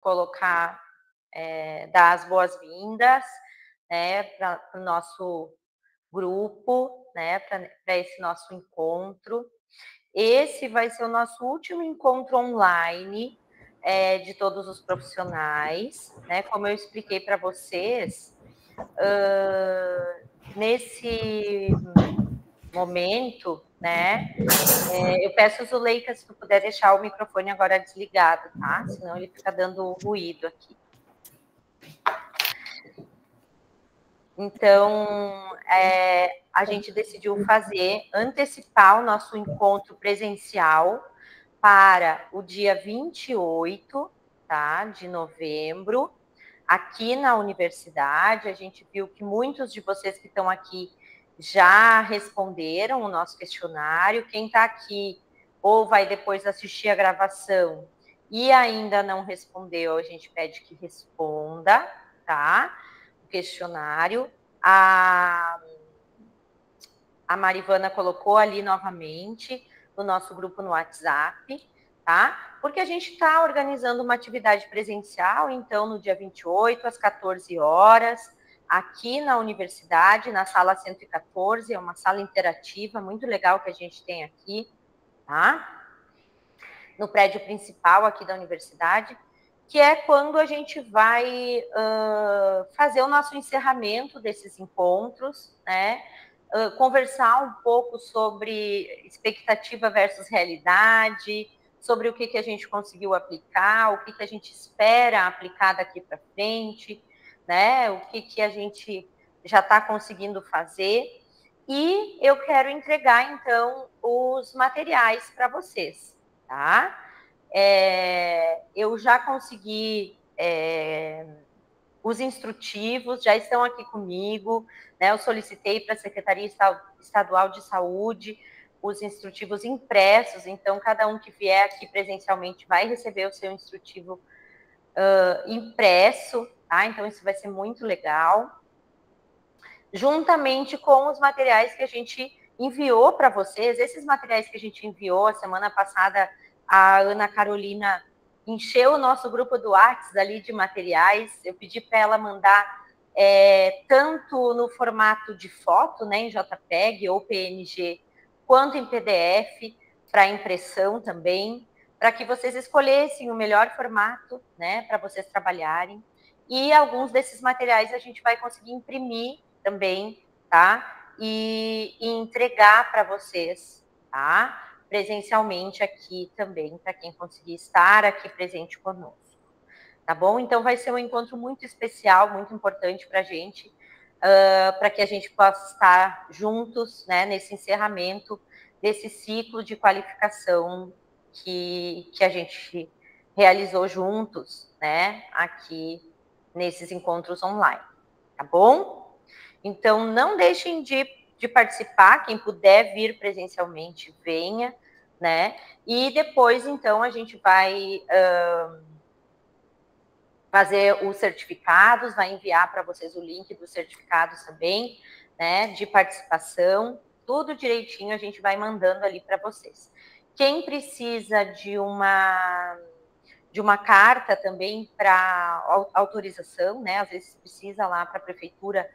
colocar, dar as boas-vindas, né, para o nosso grupo, né, para esse nosso encontro. Esse vai ser o nosso último encontro online, de todos os profissionais, né? Como eu expliquei para vocês, nesse momento, né? Eu peço, Zuleika, se tu puder deixar o microfone agora desligado, tá? Senão ele fica dando ruído aqui. Então, a gente decidiu antecipar o nosso encontro presencial para o dia 28, tá, de novembro, aqui na universidade. A gente viu que muitos de vocês que estão aqui já responderam o nosso questionário. Quem está aqui ou vai depois assistir a gravação e ainda não respondeu, a gente pede que responda, tá? O questionário. A Marivana colocou ali novamente no nosso grupo no WhatsApp, tá? Porque a gente está organizando uma atividade presencial, então, no dia 28, às 14 horas, aqui na universidade, na sala 114, é uma sala interativa muito legal que a gente tem aqui, tá? No prédio principal aqui da universidade, que é quando a gente vai fazer o nosso encerramento desses encontros, né? Conversar um pouco sobre expectativa versus realidade, sobre o que a gente conseguiu aplicar, o que a gente espera aplicar daqui para frente, né? O que a gente já está conseguindo fazer. E eu quero entregar, então, os materiais para vocês, tá? Eu já consegui os instrutivos, já estão aqui comigo, né? Eu solicitei para a Secretaria Estadual de Saúde os instrutivos impressos, então cada um que vier aqui presencialmente vai receber o seu instrutivo impresso, tá? Então isso vai ser muito legal. Juntamente com os materiais que a gente enviou para vocês, esses materiais que a gente enviou a semana passada, a Ana Carolina encheu o nosso grupo do WhatsApp ali de materiais. Eu pedi para ela mandar tanto no formato de foto, né, em JPEG ou PNG, quanto em PDF, para impressão também, para que vocês escolhessem o melhor formato, né, para vocês trabalharem. E alguns desses materiais a gente vai conseguir imprimir também, tá? E entregar para vocês, tá? Presencialmente aqui também, para quem conseguir estar aqui presente conosco, tá bom? Então vai ser um encontro muito especial, muito importante para a gente, para que a gente possa estar juntos, né, nesse encerramento desse ciclo de qualificação que a gente realizou juntos, né, aqui nesses encontros online, tá bom? Então, não deixem de participar, quem puder vir presencialmente, venha, né? E depois, então, a gente vai fazer os certificados, vai enviar para vocês o link dos certificados também, né? De participação, tudo direitinho a gente vai mandando ali para vocês. Quem precisa de uma carta também para autorização, né? Às vezes precisa lá para a prefeitura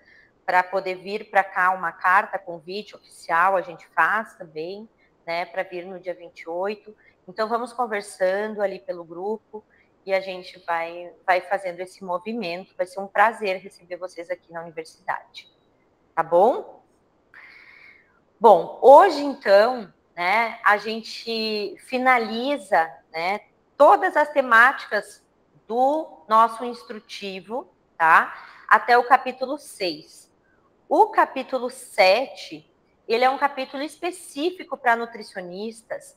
para poder vir para cá uma carta, convite oficial, a gente faz também, né, para vir no dia 28. Então, vamos conversando ali pelo grupo e a gente vai fazendo esse movimento. Vai ser um prazer receber vocês aqui na universidade. Tá bom? Bom, hoje, então, né, a gente finaliza, né, todas as temáticas do nosso instrutivo, tá? Até o capítulo 6. O capítulo 7, ele é um capítulo específico para nutricionistas,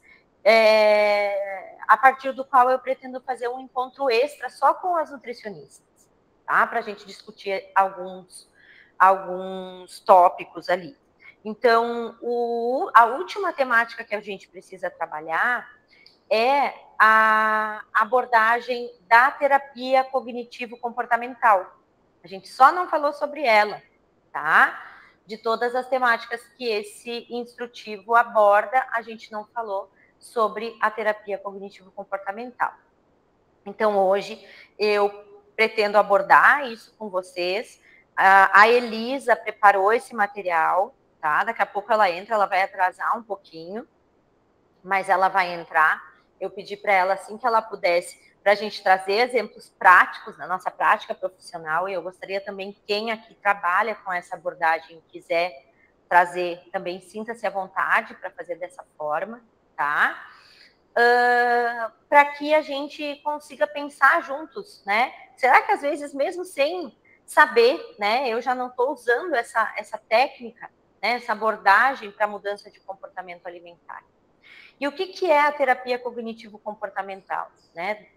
a partir do qual eu pretendo fazer um encontro extra só com as nutricionistas, tá? Para a gente discutir alguns tópicos ali. Então, a última temática que a gente precisa trabalhar é a abordagem da terapia cognitivo-comportamental. A gente só não falou sobre ela, tá? De todas as temáticas que esse instrutivo aborda, a gente não falou sobre a terapia cognitivo-comportamental. Então, hoje, eu pretendo abordar isso com vocês. A Elisa preparou esse material, tá? Daqui a pouco ela entra, ela vai atrasar um pouquinho, mas ela vai entrar. Eu pedi para ela, assim que ela pudesse, para a gente trazer exemplos práticos na nossa prática profissional, e eu gostaria também que quem aqui trabalha com essa abordagem quiser trazer, também sinta-se à vontade para fazer dessa forma, tá? Para que a gente consiga pensar juntos, né? Será que às vezes, mesmo sem saber, né, eu já não estou usando essa técnica, né, essa abordagem para mudança de comportamento alimentar? E o que é a terapia cognitivo-comportamental, né?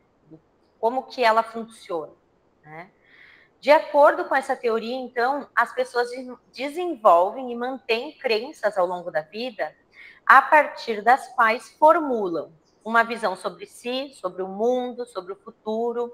Como que ela funciona, né? De acordo com essa teoria, então, as pessoas desenvolvem e mantêm crenças ao longo da vida a partir das quais formulam uma visão sobre si, sobre o mundo, sobre o futuro,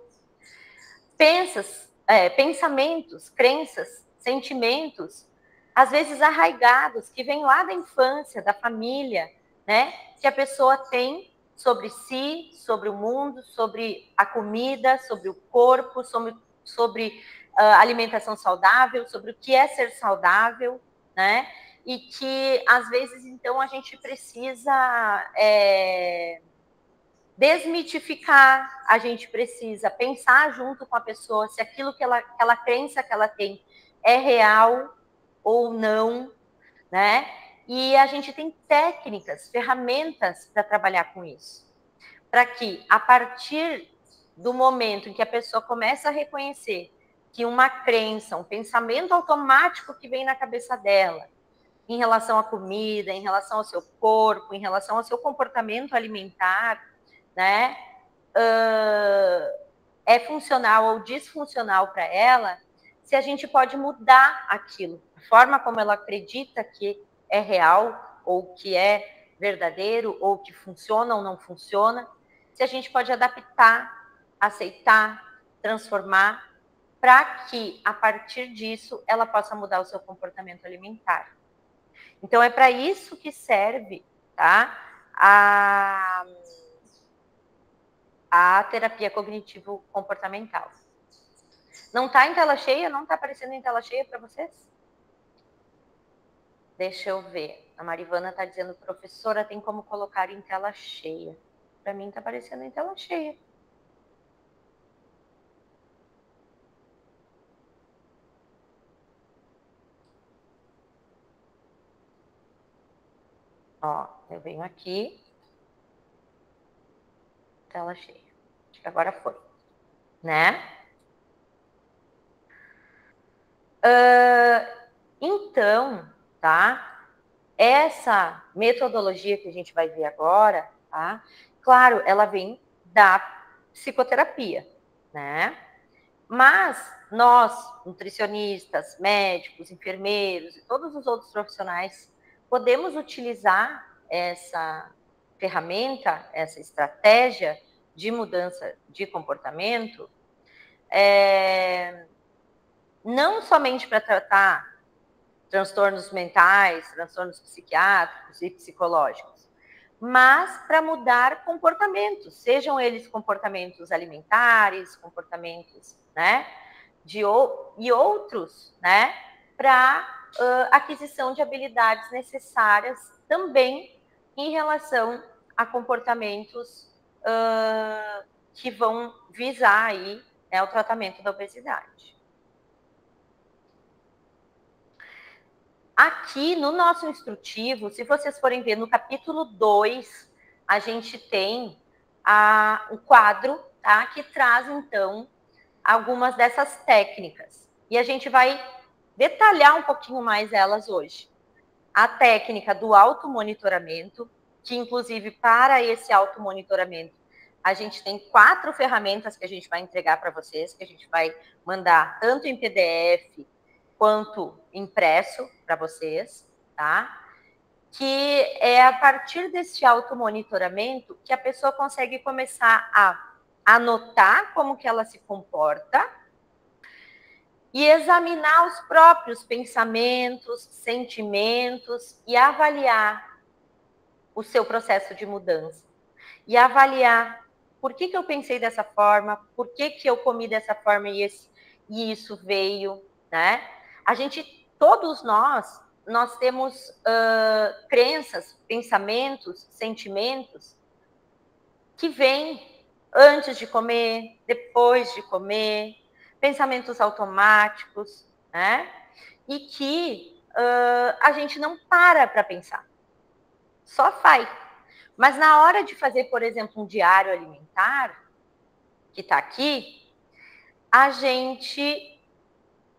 pensamentos, crenças, sentimentos, às vezes arraigados, que vêm lá da infância, da família, né? Que a pessoa tem sobre si, sobre o mundo, sobre a comida, sobre o corpo, sobre alimentação saudável, sobre o que é ser saudável, né? E que às vezes então a gente precisa desmitificar, a gente precisa pensar junto com a pessoa se aquilo que aquela crença que ela tem é real ou não, né? E a gente tem técnicas, ferramentas para trabalhar com isso. Para que, a partir do momento em que a pessoa começa a reconhecer que uma crença, um pensamento automático que vem na cabeça dela, em relação à comida, em relação ao seu corpo, em relação ao seu comportamento alimentar, né? É funcional ou disfuncional para ela, se a gente pode mudar aquilo, a forma como ela acredita que é real, ou que é verdadeiro, ou que funciona ou não funciona, se a gente pode adaptar, aceitar, transformar, para que, a partir disso, ela possa mudar o seu comportamento alimentar. Então, é para isso que serve, tá? A terapia cognitivo-comportamental. Não está em tela cheia? Não está aparecendo em tela cheia para vocês? Deixa eu ver. A Marivana está dizendo, professora, tem como colocar em tela cheia. Para mim está aparecendo em tela cheia. Ó, eu venho aqui. Tela cheia. Acho que agora foi. Né? Então, tá? Essa metodologia que a gente vai ver agora, tá? Claro, ela vem da psicoterapia, né? Mas nós, nutricionistas, médicos, enfermeiros e todos os outros profissionais, podemos utilizar essa ferramenta, essa estratégia de mudança de comportamento, não somente para tratar transtornos mentais, transtornos psiquiátricos e psicológicos, mas para mudar comportamentos, sejam eles comportamentos alimentares, comportamentos, né, e outros, né, para aquisição de habilidades necessárias também em relação a comportamentos que vão visar aí, né, o tratamento da obesidade. Aqui no nosso instrutivo, se vocês forem ver no capítulo 2, a gente tem o quadro, tá, que traz, então, algumas dessas técnicas. E a gente vai detalhar um pouquinho mais elas hoje. A técnica do automonitoramento, que inclusive para esse automonitoramento, a gente tem 4 ferramentas que a gente vai entregar para vocês, que a gente vai mandar tanto em PDF quanto impresso para vocês, tá? Que é a partir desse automonitoramento que a pessoa consegue começar a anotar como que ela se comporta e examinar os próprios pensamentos, sentimentos e avaliar o seu processo de mudança. E avaliar por que eu pensei dessa forma, por que eu comi dessa forma e isso veio, né? Todos nós temos crenças, pensamentos, sentimentos que vêm antes de comer, depois de comer, pensamentos automáticos, né? E que a gente não para pensar, só faz. Mas na hora de fazer, por exemplo, um diário alimentar, que está aqui, a gente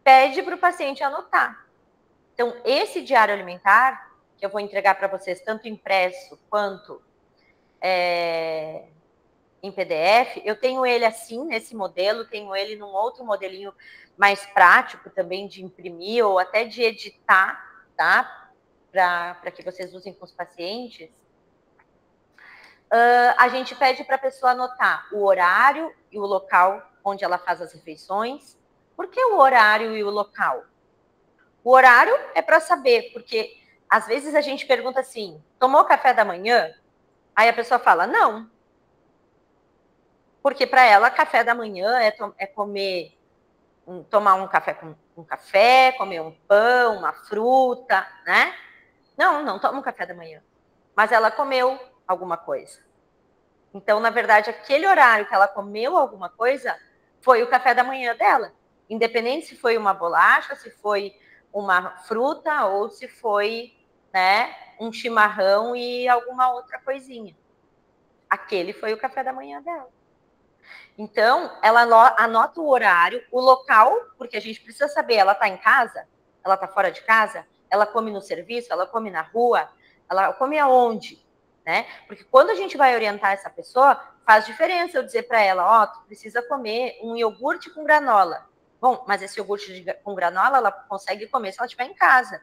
pede para o paciente anotar. Então, esse diário alimentar, que eu vou entregar para vocês, tanto impresso quanto em PDF, eu tenho ele assim, nesse modelo, tenho ele num outro modelinho mais prático também de imprimir ou até de editar, tá? Para que vocês usem com os pacientes. A gente pede para a pessoa anotar o horário e o local onde ela faz as refeições. Por que o horário e o local? O horário é para saber, porque às vezes a gente pergunta assim, tomou café da manhã? Aí a pessoa fala, não. Porque para ela, café da manhã é comer, tomar um café com um café, comer um pão, uma fruta, né? Não toma um café da manhã. Mas ela comeu alguma coisa. Então, na verdade, aquele horário que ela comeu alguma coisa foi o café da manhã dela. Independente se foi uma bolacha, se foi uma fruta ou se foi, né, um chimarrão e alguma outra coisinha. Aquele foi o café da manhã dela. Então, ela anota o horário, o local, porque a gente precisa saber, ela está em casa? Ela está fora de casa? Ela come no serviço? Ela come na rua? Ela come aonde? Né? Porque quando a gente vai orientar essa pessoa, faz diferença eu dizer para ela, tu precisa comer um iogurte com granola. Bom, mas esse iogurte com granola, ela consegue comer se ela estiver em casa.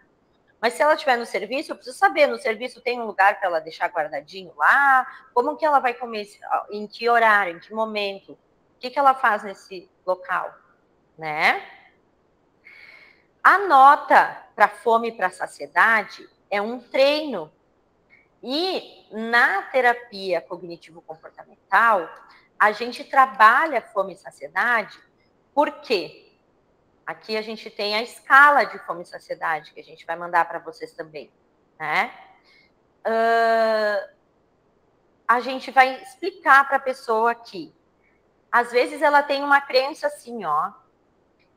Mas se ela estiver no serviço, eu preciso saber, no serviço tem um lugar para ela deixar guardadinho lá? Como que ela vai comer? Em que horário? Em que momento? O que ela faz nesse local? Né? A nota para fome e para saciedade é um treino. E na terapia cognitivo-comportamental, a gente trabalha fome e saciedade, por quê? Aqui a gente tem a escala de fome e saciedade, que a gente vai mandar para vocês também, né? A gente vai explicar para a pessoa aqui. Às vezes ela tem uma crença assim, ó.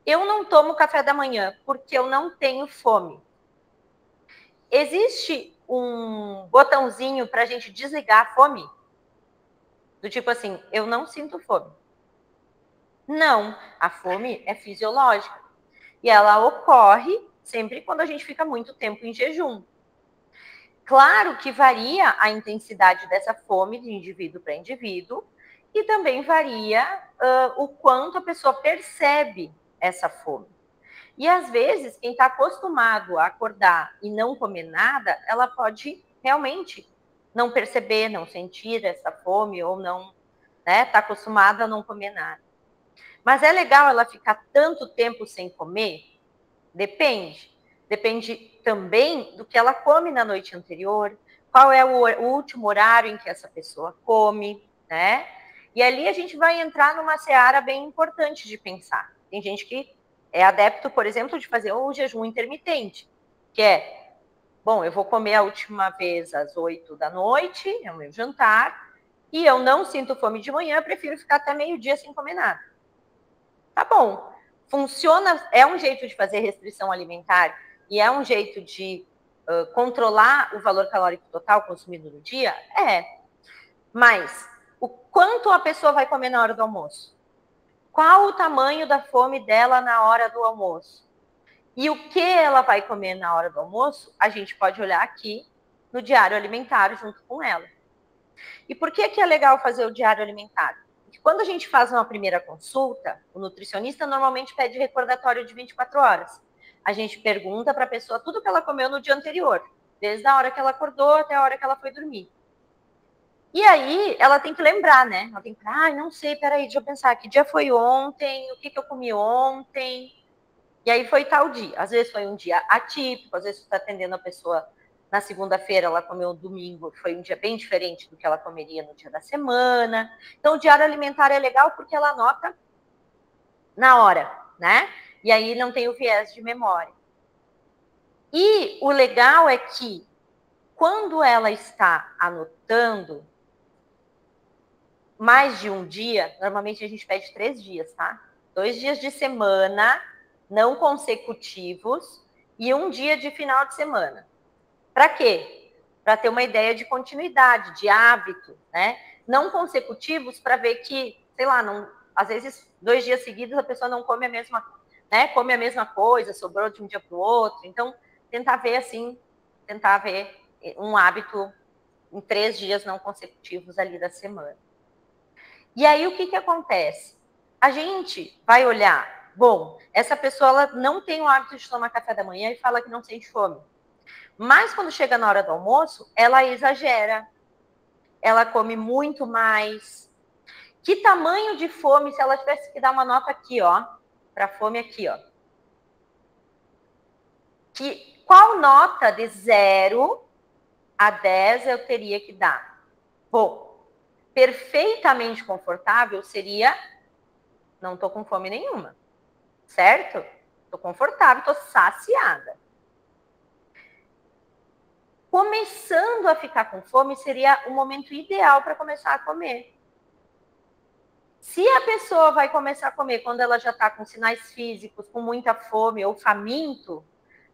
Eu não tomo café da manhã porque eu não tenho fome. Existe um botãozinho para a gente desligar a fome? Do tipo assim, eu não sinto fome. Não, a fome é fisiológica. E ela ocorre sempre quando a gente fica muito tempo em jejum. Claro que varia a intensidade dessa fome de indivíduo para indivíduo e também varia o quanto a pessoa percebe essa fome. E às vezes, quem está acostumado a acordar e não comer nada, ela pode realmente não perceber, não sentir essa fome ou não, né, tá acostumada a não comer nada. Mas é legal ela ficar tanto tempo sem comer? Depende. Depende também do que ela come na noite anterior, qual é o último horário em que essa pessoa come, né? E ali a gente vai entrar numa seara bem importante de pensar. Tem gente que é adepto, por exemplo, de fazer o jejum intermitente, que é, bom, eu vou comer a última vez às 8 da noite, é o meu jantar, e eu não sinto fome de manhã, prefiro ficar até meio-dia sem comer nada. Tá bom, funciona, é um jeito de fazer restrição alimentar e é um jeito de controlar o valor calórico total consumido no dia? É. Mas o quanto a pessoa vai comer na hora do almoço? Qual o tamanho da fome dela na hora do almoço? E o que ela vai comer na hora do almoço, a gente pode olhar aqui no diário alimentar junto com ela. E por que é legal fazer o diário alimentar? Porque quando a gente faz uma primeira consulta, o nutricionista normalmente pede recordatório de 24 horas. A gente pergunta para a pessoa tudo que ela comeu no dia anterior, desde a hora que ela acordou até a hora que ela foi dormir. E aí, ela tem que lembrar, né? Ela tem que falar, não sei, peraí, deixa eu pensar, que dia foi ontem, o que eu comi ontem, e aí foi tal dia. Às vezes foi um dia atípico, às vezes você está atendendo a pessoa na segunda-feira ela comeu domingo, foi um dia bem diferente do que ela comeria no dia da semana. Então, o diário alimentar é legal porque ela anota na hora, né? E aí não tem o viés de memória. E o legal é que, quando ela está anotando mais de um dia, normalmente a gente pede 3 dias, tá? 2 dias de semana, não consecutivos, e um dia de final de semana. Para quê? Para ter uma ideia de continuidade, de hábito, né? Não consecutivos para ver que, sei lá, não, às vezes 2 dias seguidos a pessoa não come a mesma, né? Come a mesma coisa, sobrou de um dia para o outro. Então, tentar ver assim, tentar ver um hábito em 3 dias não consecutivos ali da semana. E aí o que acontece? A gente vai olhar, bom, essa pessoa ela não tem o hábito de tomar café da manhã e fala que não sente fome. Mas quando chega na hora do almoço, ela exagera. Ela come muito mais. Que tamanho de fome, se ela tivesse que dar uma nota aqui, ó, para fome aqui, ó. Qual nota de 0 a 10 eu teria que dar? Bom, perfeitamente confortável seria não tô com fome nenhuma, certo? Tô confortável, tô saciada. Começando a ficar com fome seria o momento ideal para começar a comer. Se a pessoa vai começar a comer quando ela já está com sinais físicos, com muita fome ou faminto,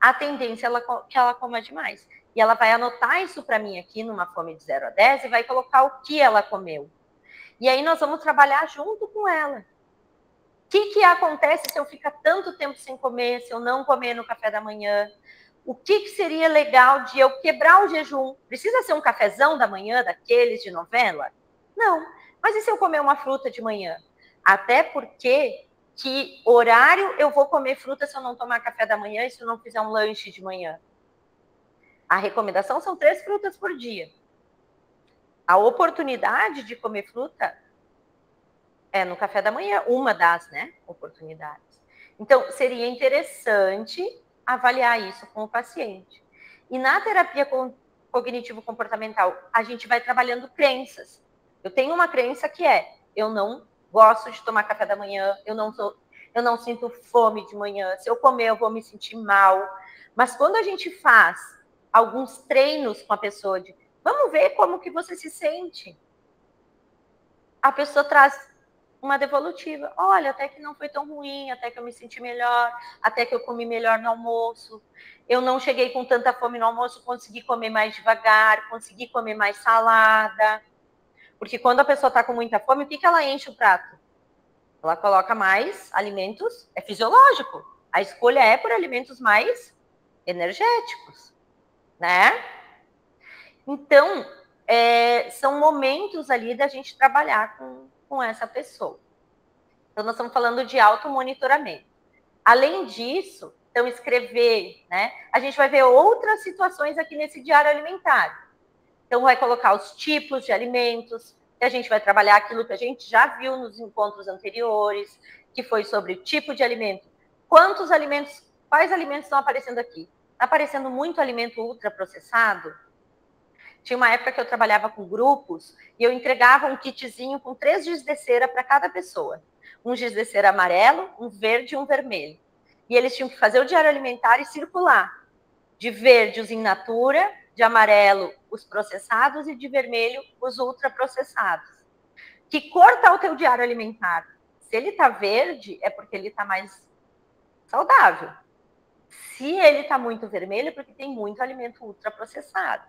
a tendência é que ela coma demais. E ela vai anotar isso para mim aqui numa fome de 0 a 10 e vai colocar o que ela comeu. E aí nós vamos trabalhar junto com ela. O que acontece se eu ficar tanto tempo sem comer, se eu não comer no café da manhã? O que seria legal de eu quebrar o jejum? Precisa ser um cafezão da manhã, daqueles de novela? Não. Mas e se eu comer uma fruta de manhã? Até porque que horário eu vou comer fruta se eu não tomar café da manhã e se eu não fizer um lanche de manhã? A recomendação são 3 frutas por dia. A oportunidade de comer fruta é no café da manhã, uma das, né, oportunidades. Então, seria interessante avaliar isso com o paciente. E na terapia cognitivo-comportamental, a gente vai trabalhando crenças. Eu tenho uma crença que é, eu não gosto de tomar café da manhã, eu não sinto fome de manhã, se eu comer eu vou me sentir mal. Mas quando a gente faz alguns treinos com a pessoa de, vamos ver como que você se sente, a pessoa traz uma devolutiva. Olha, até que não foi tão ruim, até que eu me senti melhor, até que eu comi melhor no almoço. Eu não cheguei com tanta fome no almoço, consegui comer mais devagar, consegui comer mais salada. Porque quando a pessoa está com muita fome, o que ela enche o prato? Ela coloca mais alimentos, é fisiológico. A escolha é por alimentos mais energéticos, né? Então, são momentos ali da gente trabalhar com essa pessoa. Então, nós estamos falando de automonitoramento. Além disso, então, escrever, né? A gente vai ver outras situações aqui nesse diário alimentar. Então, vai colocar os tipos de alimentos, que a gente vai trabalhar aquilo que a gente já viu nos encontros anteriores, que foi sobre o tipo de alimento. Quantos alimentos, quais alimentos estão aparecendo aqui? Está aparecendo muito alimento ultraprocessado? Tinha uma época que eu trabalhava com grupos e eu entregava um kitzinho com 3 giz de cera para cada pessoa. Um giz de cera amarelo, um verde e um vermelho. E eles tinham que fazer o diário alimentar e circular. De verde, os in natura, de amarelo, os processados e de vermelho, os ultraprocessados. Que cor está o teu diário alimentar? Se ele está verde, é porque ele está mais saudável. Se ele está muito vermelho, é porque tem muito alimento ultraprocessado,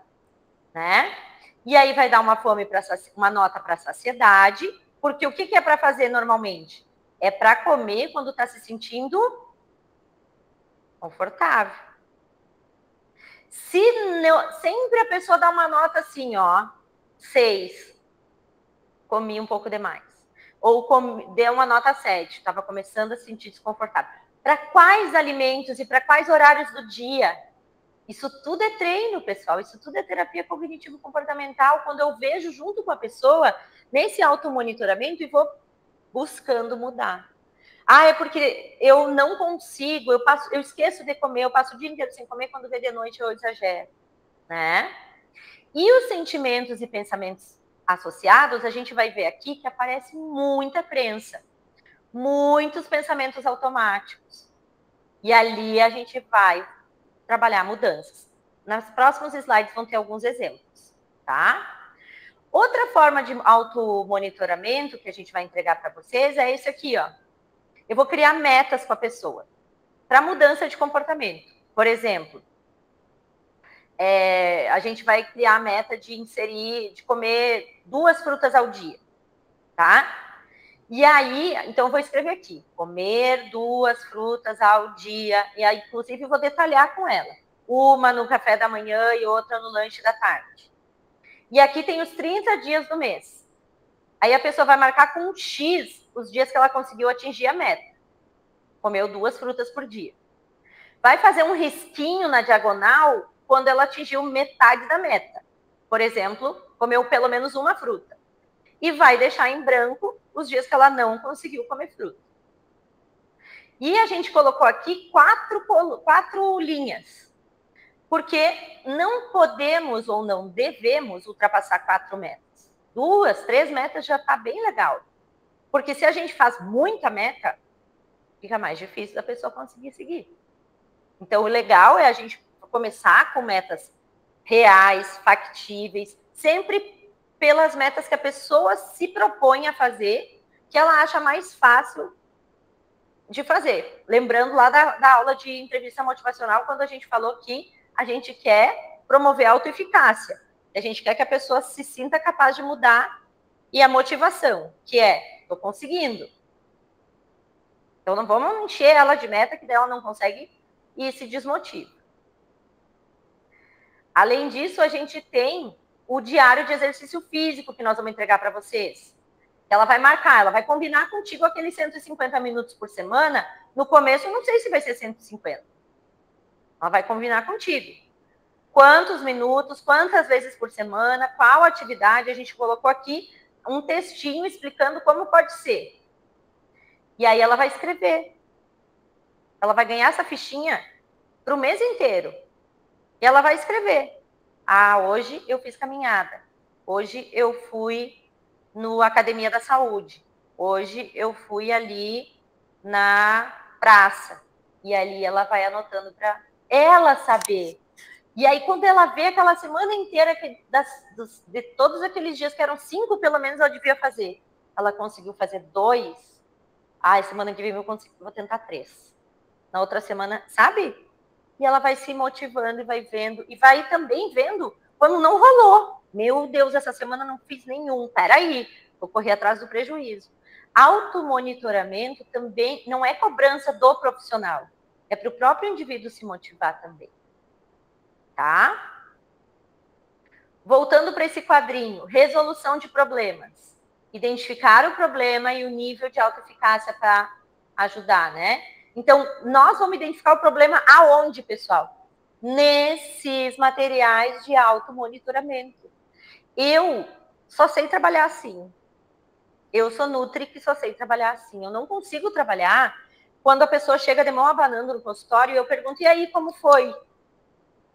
né? E aí vai dar uma fome para uma nota para saciedade, porque o que é para fazer normalmente? É para comer quando está se sentindo confortável. Se não, sempre a pessoa dá uma nota assim, ó, 6, comi um pouco demais. Ou deu uma nota 7, estava começando a se sentir desconfortável. Para quais alimentos e para quais horários do dia? Isso tudo é treino, pessoal. Isso tudo é terapia cognitivo-comportamental. Quando eu vejo junto com a pessoa, nesse automonitoramento, e vou buscando mudar. Ah, é porque eu não consigo, eu esqueço de comer, eu passo o dia inteiro sem comer, quando vê de noite eu exagero. né? E os sentimentos e pensamentos associados, a gente vai ver aqui que aparece muita crença, muitos pensamentos automáticos. E ali a gente vai trabalhar mudanças. Nos próximos slides vão ter alguns exemplos, tá? Outra forma de automonitoramento que a gente vai entregar para vocês é esse aqui, ó. Eu vou criar metas com a pessoa para mudança de comportamento. Por exemplo, a gente vai criar a meta de comer 2 frutas ao dia, tá? E aí, então eu vou escrever aqui, comer 2 frutas ao dia, e aí, inclusive, eu vou detalhar com ela. Uma no café da manhã e outra no lanche da tarde. E aqui tem os 30 dias do mês. Aí a pessoa vai marcar com um X os dias que ela conseguiu atingir a meta. Comeu 2 frutas por dia. Vai fazer um risquinho na diagonal quando ela atingiu metade da meta. Por exemplo, comeu pelo menos uma fruta. E vai deixar em branco os dias que ela não conseguiu comer fruta. E a gente colocou aqui 4 linhas. Porque não podemos ou não devemos ultrapassar 4 metas. 2, 3 metas já está bem legal. Porque se a gente faz muita meta, fica mais difícil da pessoa conseguir seguir. Então, o legal é a gente começar com metas reais, factíveis, sempre pelas metas que a pessoa se propõe a fazer, que ela acha mais fácil de fazer. Lembrando lá da aula de entrevista motivacional, quando a gente falou que a gente quer promover a autoeficácia. A gente quer que a pessoa se sinta capaz de mudar, e a motivação, que é, estou conseguindo. Então, não vamos encher ela de meta que ela não consegue e se desmotiva. Além disso, a gente tem o diário de exercício físico que nós vamos entregar para vocês. Ela vai marcar, ela vai combinar contigo aqueles 150 minutos por semana. No começo, eu não sei se vai ser 150. Ela vai combinar contigo. Quantos minutos, quantas vezes por semana, qual atividade. A gente colocou aqui um textinho explicando como pode ser. E aí ela vai escrever. Ela vai ganhar essa fichinha para o mês inteiro. E ela vai escrever. Ah, hoje eu fiz caminhada. Hoje eu fui no Academia da Saúde. Hoje eu fui ali na praça. E ali ela vai anotando para ela saber. E aí, quando ela vê aquela semana inteira de todos aqueles dias, que eram 5, pelo menos, ela devia fazer. Ela conseguiu fazer 2. Ah, semana que vem eu vou tentar 3. Na outra semana, sabe? E ela vai se motivando e vai vendo. E vai também vendo quando não rolou. Meu Deus, essa semana não fiz nenhum. Peraí, vou correr atrás do prejuízo. Automonitoramento também não é cobrança do profissional. É para o próprio indivíduo se motivar também. Tá? Voltando para esse quadrinho, resolução de problemas. Identificar o problema e o nível de autoeficácia para ajudar, né? Então, nós vamos identificar o problema aonde, pessoal? Nesses materiais de automonitoramento. Eu só sei trabalhar assim. Eu sou Nutri que só sei trabalhar assim. Eu não consigo trabalhar quando a pessoa chega de mão abanando no consultório e eu pergunto, e aí, como foi?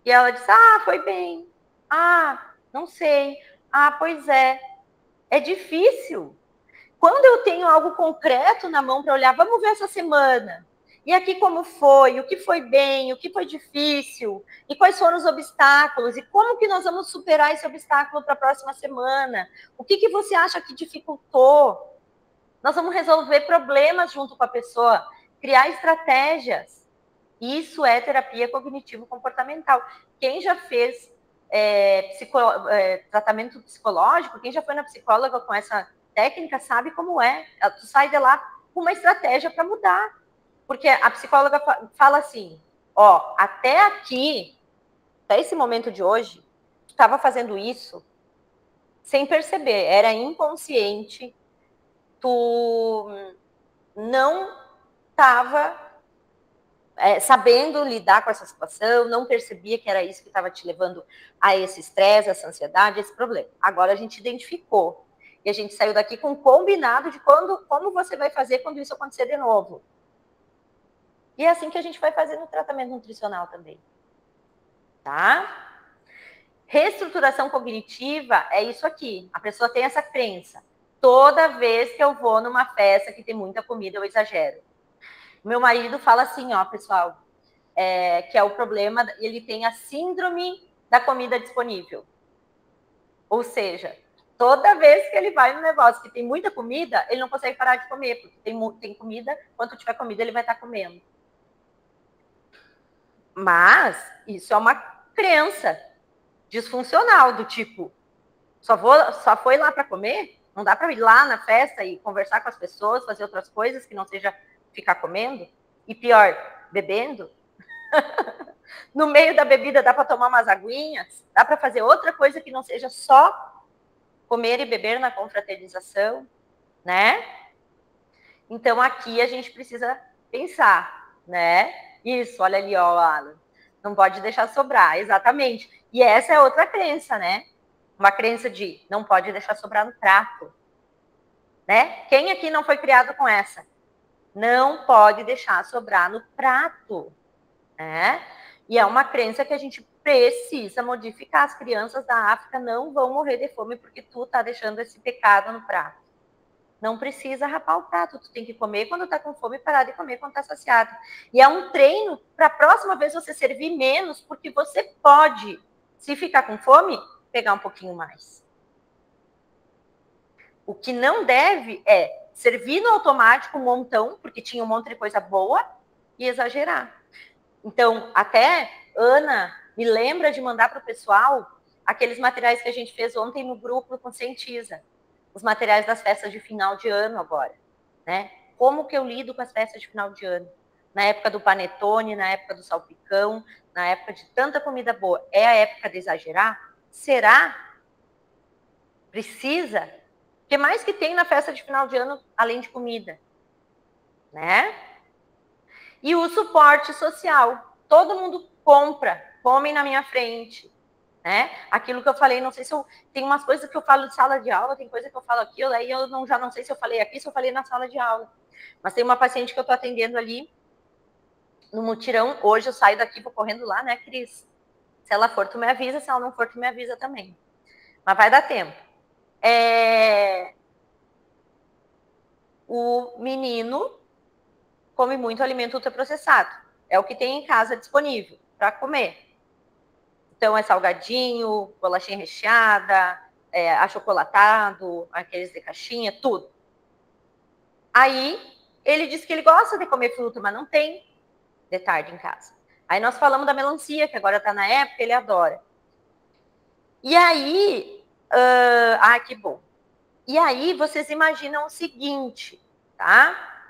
E ela diz, ah, foi bem. Ah, não sei. Ah, pois é. É difícil. Quando eu tenho algo concreto na mão para olhar, vamos ver essa semana. E aqui como foi, o que foi bem, o que foi difícil, e quais foram os obstáculos, e como que nós vamos superar esse obstáculo para a próxima semana? O que você acha que dificultou? Nós vamos resolver problemas junto com a pessoa, criar estratégias. Isso é terapia cognitivo-comportamental. Quem já fez tratamento psicológico, quem já foi na psicóloga com essa técnica sabe como é. Tu sai de lá com uma estratégia para mudar. Porque a psicóloga fala assim, ó, até aqui, até esse momento de hoje, tu estava fazendo isso sem perceber, era inconsciente, tu não estava sabendo lidar com essa situação, não percebia que era isso que estava te levando a esse estresse, essa ansiedade, esse problema. Agora a gente identificou. E a gente saiu daqui com um combinado de como você vai fazer quando isso acontecer de novo. E é assim que a gente vai fazer no tratamento nutricional também. Tá? Reestruturação cognitiva é isso aqui. A pessoa tem essa crença. Toda vez que eu vou numa festa que tem muita comida, eu exagero. Meu marido fala assim, ó, pessoal, que é o problema, ele tem a síndrome da comida disponível. Ou seja, toda vez que ele vai no negócio que tem muita comida, ele não consegue parar de comer, porque tem comida, quando tiver comida, ele vai estar comendo. Mas isso é uma crença disfuncional, do tipo, só foi lá para comer? Não dá para ir lá na festa e conversar com as pessoas, fazer outras coisas que não seja ficar comendo? E pior, bebendo? No meio da bebida dá para tomar umas aguinhas? Dá para fazer outra coisa que não seja só comer e beber na confraternização, né? Então aqui a gente precisa pensar, né? Isso, olha ali, ó, Alan. Não pode deixar sobrar, exatamente. E essa é outra crença, né? Uma crença de não pode deixar sobrar no prato, né? Quem aqui não foi criado com essa? Não pode deixar sobrar no prato, né? E é uma crença que a gente precisa modificar. As crianças da África não vão morrer de fome porque tu tá deixando esse pecado no prato. Não precisa rapar o prato, tu tem que comer quando tá com fome e parar de comer quando tá saciado. E é um treino para a próxima vez você servir menos, porque você pode, se ficar com fome, pegar um pouquinho mais. O que não deve é servir no automático um montão, porque tinha um monte de coisa boa, e exagerar. Então, até Ana me lembra de mandar para o pessoal aqueles materiais que a gente fez ontem no grupo Conscientiza. Os materiais das festas de final de ano agora, né? Como que eu lido com as festas de final de ano? Na época do panetone, na época do salpicão, na época de tanta comida boa. É a época de exagerar? Será? Precisa? O que mais que tem na festa de final de ano, além de comida? Né? E o suporte social. Todo mundo compra, comem na minha frente. Né? Aquilo que eu falei, não sei se eu... Tem umas coisas que eu falo de sala de aula, tem coisa que eu falo aqui, aí eu já não sei se eu falei aqui, se eu falei na sala de aula. Mas tem uma paciente que eu tô atendendo ali no mutirão. Hoje eu saio daqui, vou correndo lá, né, Cris? Se ela for, tu me avisa. Se ela não for, tu me avisa também. Mas vai dar tempo. O menino come muito alimento ultraprocessado. É o que tem em casa disponível para comer. Então, é salgadinho, bolachinha recheada, achocolatado, aqueles de caixinha, tudo. Aí, ele disse que ele gosta de comer fruta, mas não tem de tarde em casa. Aí, nós falamos da melancia, que agora está na época, ele adora. E aí, que bom. E aí, vocês imaginam o seguinte, tá?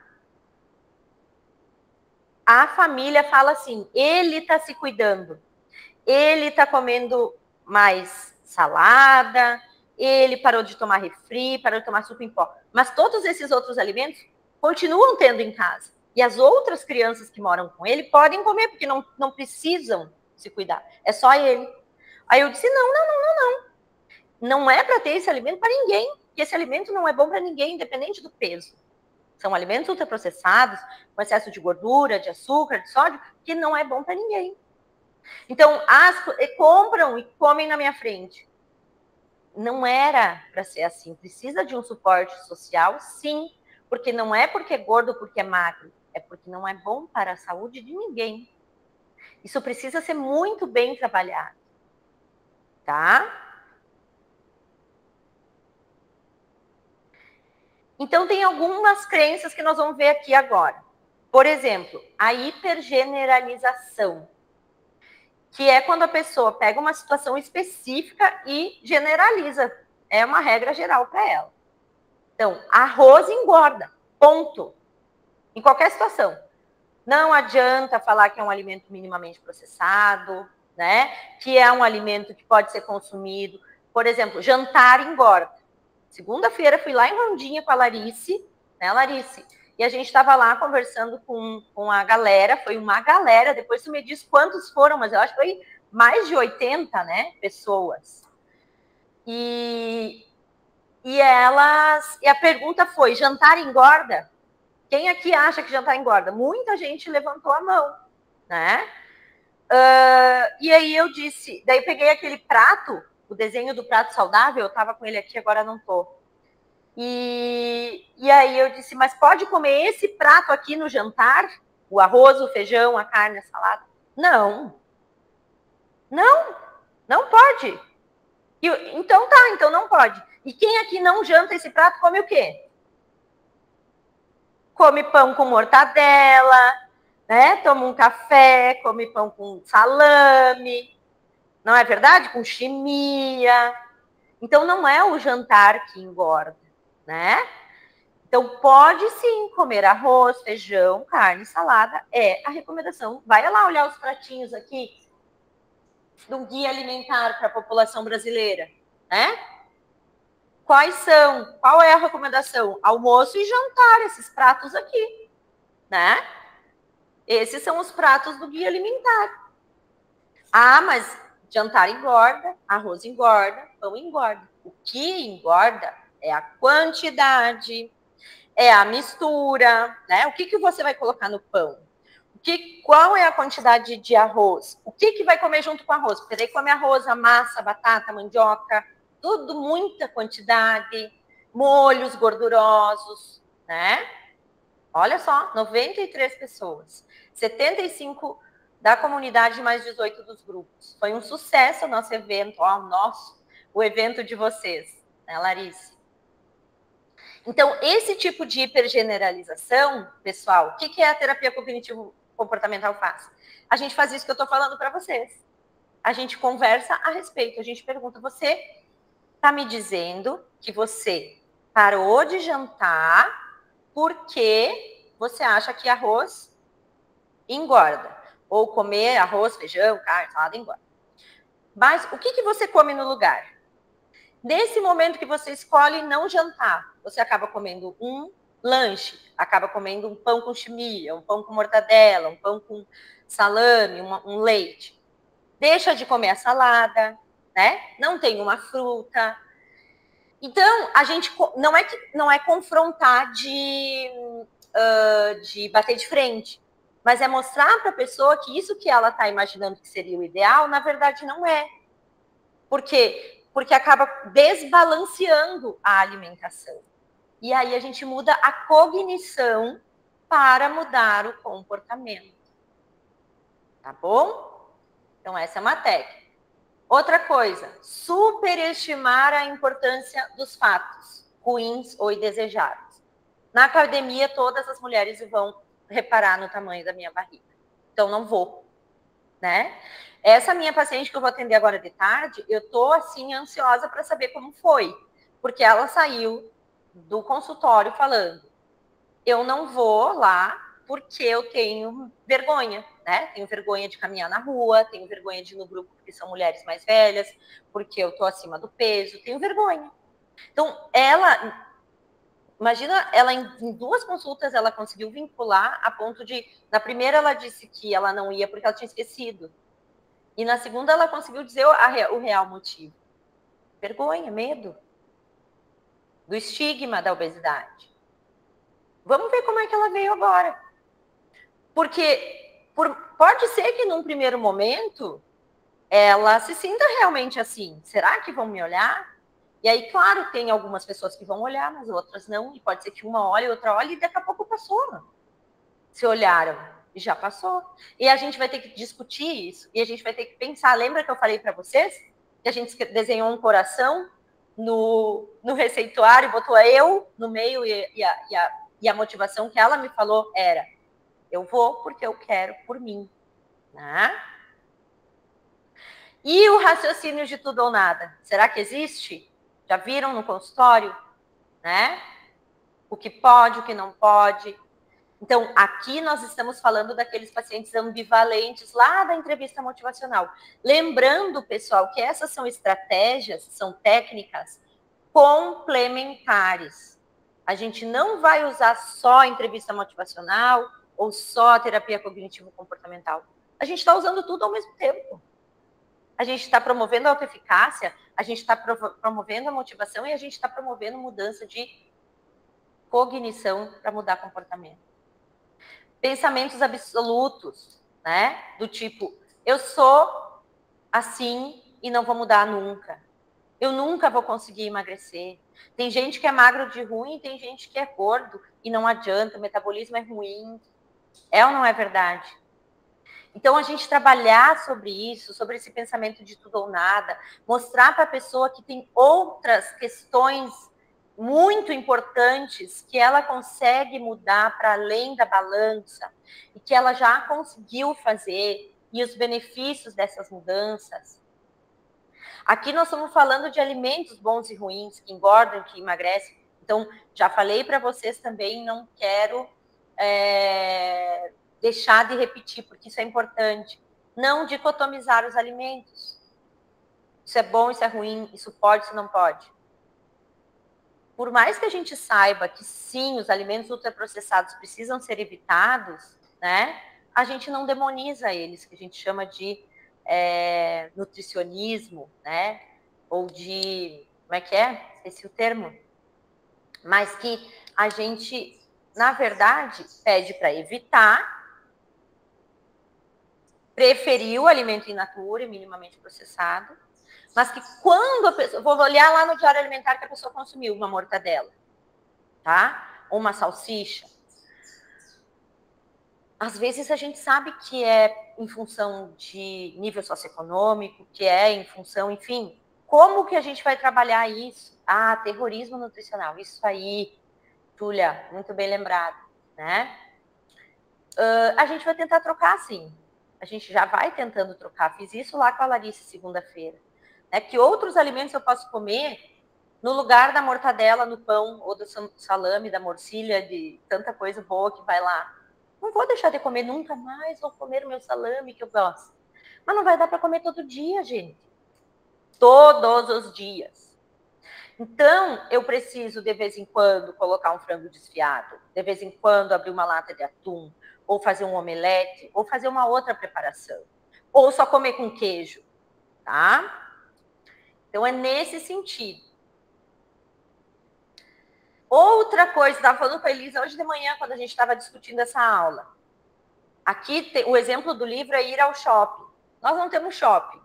A família fala assim, ele está se cuidando, ele está comendo mais salada, ele parou de tomar refri, parou de tomar suco em pó. Mas todos esses outros alimentos continuam tendo em casa. E as outras crianças que moram com ele podem comer, porque não precisam se cuidar. É só ele. Aí eu disse, não. Não é para ter esse alimento para ninguém, porque esse alimento não é bom para ninguém, independente do peso. São alimentos ultraprocessados, com excesso de gordura, de açúcar, de sódio, que não é bom para ninguém. Então, compram e comem na minha frente. Não era para ser assim. Precisa de um suporte social, sim. Porque não é porque é gordo, porque é magro. É porque não é bom para a saúde de ninguém. Isso precisa ser muito bem trabalhado. Tá? Então, tem algumas crenças que nós vamos ver aqui agora. Por exemplo, a hipergeneralização, que é quando a pessoa pega uma situação específica e generaliza. É uma regra geral para ela. Então, arroz engorda, ponto. Em qualquer situação. Não adianta falar que é um alimento minimamente processado, né? Que é um alimento que pode ser consumido. Por exemplo, jantar engorda. Segunda-feira fui lá em Rondinha com a Larice, né, Larice? E a gente estava lá conversando com a galera, foi uma galera, depois tu me diz quantos foram, mas eu acho que foi mais de 80, né, pessoas. E a pergunta foi, jantar engorda? Quem aqui acha que jantar engorda? Muita gente levantou a mão, né? E aí eu disse, daí peguei aquele prato, o desenho do prato saudável, eu estava com ele aqui, agora não tô. E aí eu disse, mas pode comer esse prato aqui no jantar? O arroz, o feijão, a carne, a salada? Não. Não, não pode. Então tá, então não pode. E quem aqui não janta esse prato come o quê? Come pão com mortadela, né? Toma um café, come pão com salame, não é verdade? Com chimia. Então não é o jantar que engorda, né? Então pode sim comer arroz, feijão, carne, salada, é a recomendação. Vai lá olhar os pratinhos aqui do guia alimentar para a população brasileira, né? Quais são? Qual é a recomendação? Almoço e jantar, esses pratos aqui, né? Esses são os pratos do guia alimentar. Ah, mas jantar engorda, arroz engorda, pão engorda. O que engorda é a quantidade, é a mistura, né? O que você vai colocar no pão? Qual é a quantidade de arroz? O que vai comer junto com arroz? Porque daí come arroz, a massa, batata, mandioca, tudo muita quantidade, molhos gordurosos, né? Olha só, 93 pessoas, 75 da comunidade mais 18 dos grupos. Foi um sucesso o nosso evento, o evento de vocês, né, Larissa? Então, esse tipo de hipergeneralização, pessoal, o que a terapia cognitivo-comportamental faz? A gente faz isso que eu estou falando para vocês. A gente conversa a respeito, a gente pergunta, você está me dizendo que você parou de jantar porque você acha que arroz engorda. Ou comer arroz, feijão, carne, salada engorda. Mas o que você come no lugar? Nesse momento que você escolhe não jantar, você acaba comendo um lanche, acaba comendo um pão com chimia, um pão com mortadela, um pão com salame, um leite. Deixa de comer a salada, né? Não tem uma fruta. Então, a gente não é confrontar de bater de frente, mas é mostrar para a pessoa que isso que ela está imaginando que seria o ideal, na verdade não é. Por quê? Porque acaba desbalanceando a alimentação. E aí a gente muda a cognição para mudar o comportamento. Tá bom? Então, essa é uma técnica. Outra coisa, superestimar a importância dos fatos ruins ou indesejáveis. Na academia, todas as mulheres vão reparar no tamanho da minha barriga. Então, não vou, né? Essa minha paciente que eu vou atender agora de tarde, eu tô assim ansiosa para saber como foi, porque ela saiu do consultório falando: eu não vou lá porque eu tenho vergonha, né? Tenho vergonha de caminhar na rua, tenho vergonha de ir no grupo porque são mulheres mais velhas, porque eu tô acima do peso, tenho vergonha. Então, imagina, ela em 2 consultas ela conseguiu vincular a ponto de, na primeira ela disse que ela não ia porque ela tinha esquecido. E na segunda ela conseguiu dizer o real motivo. Vergonha, medo. Do estigma da obesidade. Vamos ver como é que ela veio agora. Porque pode ser que num primeiro momento ela se sinta realmente assim. Será que vão me olhar? E aí, claro, tem algumas pessoas que vão olhar, mas outras não. E pode ser que uma olhe, outra olhe, e daqui a pouco passou. Se olharam, e já passou. E a gente vai ter que discutir isso. E a gente vai ter que pensar. Lembra que eu falei para vocês? Que a gente desenhou um coração no receituário, botou eu no meio e a motivação que ela me falou era: eu vou porque eu quero por mim. Né? E o raciocínio de tudo ou nada? Será que existe? Já viram no consultório? Né? O que pode, o que não pode. Então, aqui nós estamos falando daqueles pacientes ambivalentes lá da entrevista motivacional. Lembrando, pessoal, que essas são estratégias, são técnicas complementares. A gente não vai usar só a entrevista motivacional ou só a terapia cognitivo-comportamental. A gente está usando tudo ao mesmo tempo. A gente está promovendo a autoeficácia, a gente está promovendo a motivação e a gente está promovendo mudança de cognição para mudar comportamento. Pensamentos absolutos, né? Do tipo, eu sou assim e não vou mudar nunca. Eu nunca vou conseguir emagrecer. Tem gente que é magro de ruim, tem gente que é gordo e não adianta, o metabolismo é ruim. É ou não é verdade? Então, a gente trabalhar sobre isso, sobre esse pensamento de tudo ou nada, mostrar para a pessoa que tem outras questões muito importantes que ela consegue mudar para além da balança e que ela já conseguiu fazer e os benefícios dessas mudanças. Aqui nós estamos falando de alimentos bons e ruins, que engordam, que emagrecem. Então, já falei para vocês também, não quero deixar de repetir, porque isso é importante. Não dicotomizar os alimentos. Isso é bom, isso é ruim, isso pode, isso não pode. Por mais que a gente saiba que sim, os alimentos ultraprocessados precisam ser evitados, né? A gente não demoniza eles, que a gente chama de nutricionismo, né? Ou de, como é que é? Esqueci o termo. Mas que a gente, na verdade, pede para evitar, preferir o alimento in natura e minimamente processado, mas que quando a pessoa, vou olhar lá no diário alimentar que a pessoa consumiu uma mortadela, tá? Ou uma salsicha. Às vezes a gente sabe que é em função de nível socioeconômico, que é em função, enfim, como que a gente vai trabalhar isso? Ah, terrorismo nutricional, isso aí, Júlia, muito bem lembrado, né? A gente vai tentar trocar, sim. A gente já vai tentando trocar. Fiz isso lá com a Larissa segunda-feira. Né? Que outros alimentos eu posso comer no lugar da mortadela no pão, ou do salame, da morcilha, de tanta coisa boa que vai lá. Não vou deixar de comer, nunca mais vou comer o meu salame que eu gosto. Mas não vai dar para comer todo dia, gente. Todos os dias. Então, eu preciso, de vez em quando, colocar um frango desfiado, de vez em quando, abrir uma lata de atum, ou fazer um omelete, ou fazer uma outra preparação. Ou só comer com queijo, tá? Então, é nesse sentido. Outra coisa, estava falando com a Elisa hoje de manhã, quando a gente estava discutindo essa aula. Aqui, o exemplo do livro é ir ao shopping. Nós não temos shopping.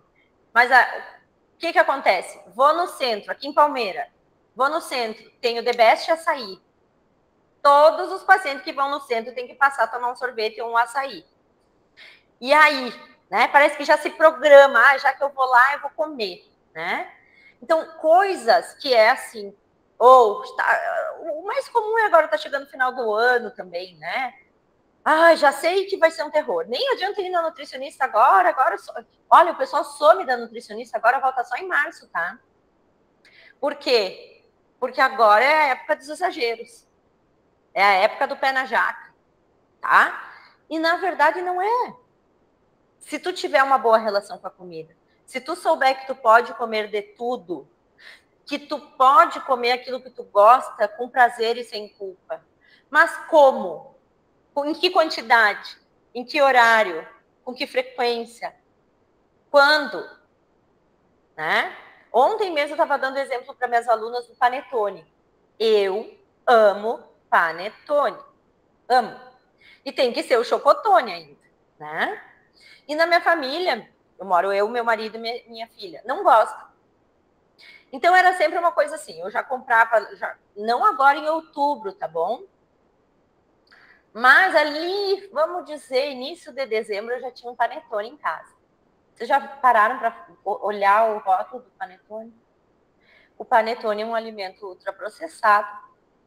Mas o que acontece? Vou no centro, aqui em Palmeira. Vou no centro, tenho The Best Açaí. Todos os pacientes que vão no centro têm que passar a tomar um sorvete ou um açaí. E aí, né? Parece que já se programa, já que eu vou lá, eu vou comer, né? Então, coisas que é assim, ou o mais comum é agora tá chegando no final do ano também, né? Ah, já sei que vai ser um terror. Nem adianta ir na nutricionista agora olha, o pessoal some da nutricionista, agora volta só em março, tá? Por quê? Porque agora é a época dos exageros. É a época do pé na jaca, tá? E na verdade não é. Se tu tiver uma boa relação com a comida, se tu souber que tu pode comer de tudo, que tu pode comer aquilo que tu gosta com prazer e sem culpa. Mas como? Em que quantidade? Em que horário? Com que frequência? Quando? Né? Ontem mesmo eu estava dando exemplo para minhas alunas do panetone. Eu amo panetone. Amo. E tem que ser o chocotone ainda, né? E na minha família, eu, meu marido e minha filha, não gosta. Então era sempre uma coisa assim, eu já comprava, não agora em outubro, tá bom? Mas ali, vamos dizer, início de dezembro, eu já tinha um panetone em casa. Vocês já pararam para olhar o rótulo do panetone? O panetone é um alimento ultraprocessado,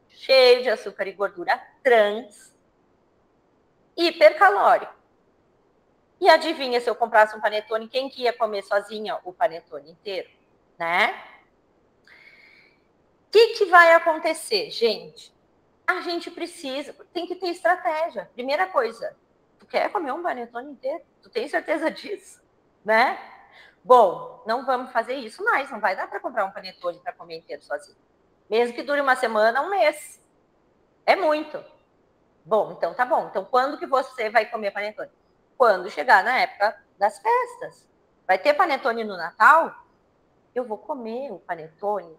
cheio de açúcar e gordura trans, hipercalórico. E adivinha, se eu comprasse um panetone, quem que ia comer sozinha o panetone inteiro, né? O que vai acontecer, gente? A gente precisa, tem que ter estratégia. Primeira coisa, tu quer comer um panetone inteiro? Tu tem certeza disso, né? Bom, não vamos fazer isso mais, não vai dar para comprar um panetone para comer inteiro sozinho. Mesmo que dure uma semana, um mês. É muito. Bom, então tá bom. Então, quando que você vai comer panetone? Quando chegar na época das festas. Vai ter panetone no Natal? Eu vou comer o panetone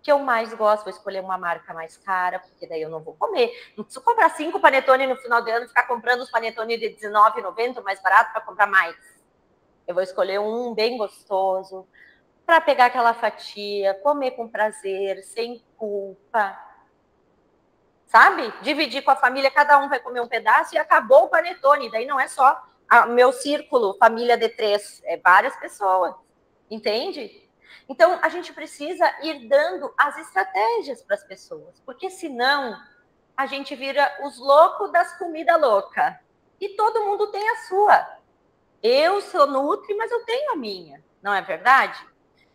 que eu mais gosto, vou escolher uma marca mais cara, porque daí eu não vou comer. Não preciso comprar 5 panetone no final do ano e ficar comprando os panetone de R$19,90 mais barato para comprar mais. Eu vou escolher um bem gostoso, para pegar aquela fatia, comer com prazer, sem culpa, sabe? Dividir com a família, cada um vai comer um pedaço e acabou o panetone. Daí não é só o meu círculo, família de três, é várias pessoas, entende? Então, a gente precisa ir dando as estratégias para as pessoas, porque senão a gente vira os loucos das comidas loucas. E todo mundo tem a sua. Eu sou nutri, mas eu tenho a minha, não é verdade?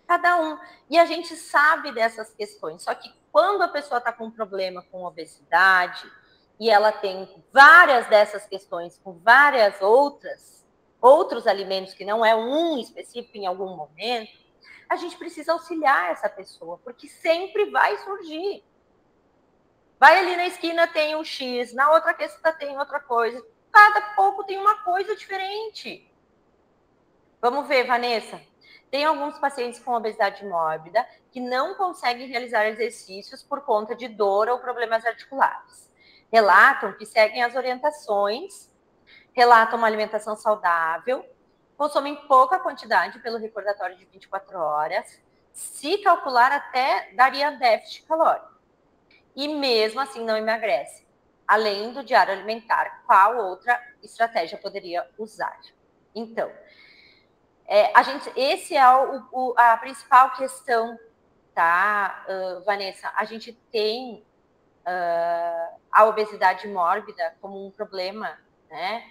Cada um. E a gente sabe dessas questões. Só que quando a pessoa está com um problema com obesidade e ela tem várias dessas questões com várias outros alimentos que não é um específico em algum momento, a gente precisa auxiliar essa pessoa, porque sempre vai surgir. Vai ali na esquina, tem um X, na outra questão tem outra coisa. Cada pouco tem uma coisa diferente. Vamos ver, Vanessa. Tem alguns pacientes com obesidade mórbida que não conseguem realizar exercícios por conta de dor ou problemas articulares. Relatam que seguem as orientações, relatam uma alimentação saudável, consomem pouca quantidade pelo recordatório de 24 horas, se calcular até daria déficit calórico. E mesmo assim não emagrece. Além do diário alimentar, qual outra estratégia poderia usar? Então, esse é a principal questão, tá, Vanessa? A gente tem a obesidade mórbida como um problema, né?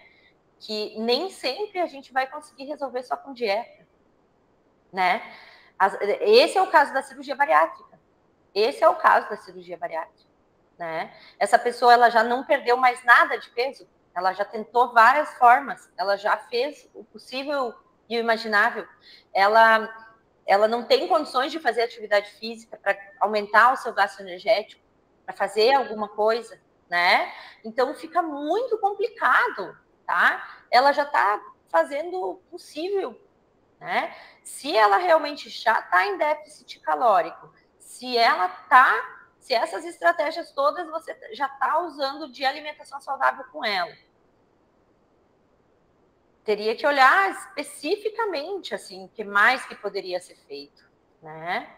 Que nem sempre a gente vai conseguir resolver só com dieta, né? Esse é o caso da cirurgia bariátrica. Esse é o caso da cirurgia bariátrica, né? Essa pessoa, ela já não perdeu mais nada de peso, ela já tentou várias formas, ela já fez o possível e o imaginável. Ela não tem condições de fazer atividade física para aumentar o seu gasto energético, para fazer alguma coisa, né? Então fica muito complicado, tá? Ela já está fazendo o possível, né? Se ela realmente já está em déficit calórico, se essas estratégias todas você já está usando de alimentação saudável com ela, teria que olhar especificamente, assim, o que mais que poderia ser feito, né?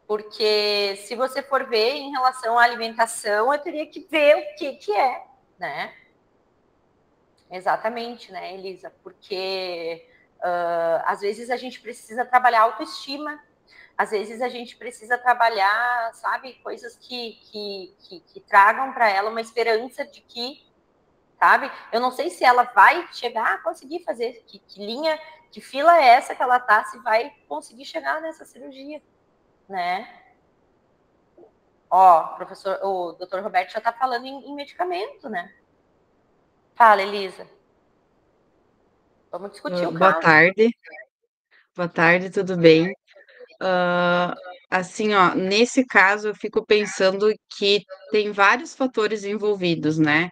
Porque se você for ver em relação à alimentação, eu teria que ver o que é, né? Exatamente, né, Elisa? Porque às vezes a gente precisa trabalhar autoestima, às vezes a gente precisa trabalhar, sabe, coisas que tragam para ela uma esperança de que, sabe? Eu não sei se ela vai chegar a conseguir fazer, que linha, que fila é essa que ela tá, se vai conseguir chegar nessa cirurgia, né? Ó, o doutor Roberto já tá falando em medicamento, né? Fala, Elisa. Vamos discutir o Boa caso. tarde, boa tarde, tudo bem? Assim, ó, nesse caso eu fico pensando que tem vários fatores envolvidos, né?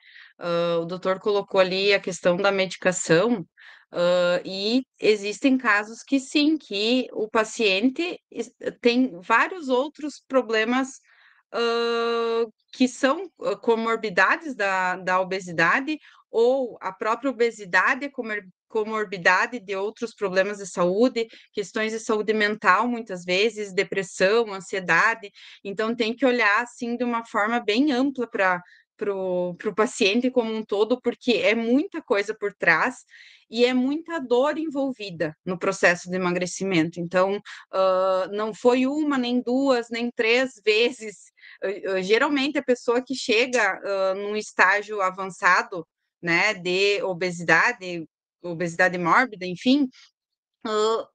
O doutor colocou ali a questão da medicação, e existem casos que sim, que o paciente tem vários outros problemas, que são comorbidades da obesidade, ou a própria obesidade é comorbidade de outros problemas de saúde, questões de saúde mental, muitas vezes, depressão, ansiedade. Então, tem que olhar assim de uma forma bem ampla para o paciente como um todo, porque é muita coisa por trás e é muita dor envolvida no processo de emagrecimento. Então, não foi uma, nem duas, nem três vezes. Geralmente, a pessoa que chega num estágio avançado, né, de obesidade mórbida, enfim,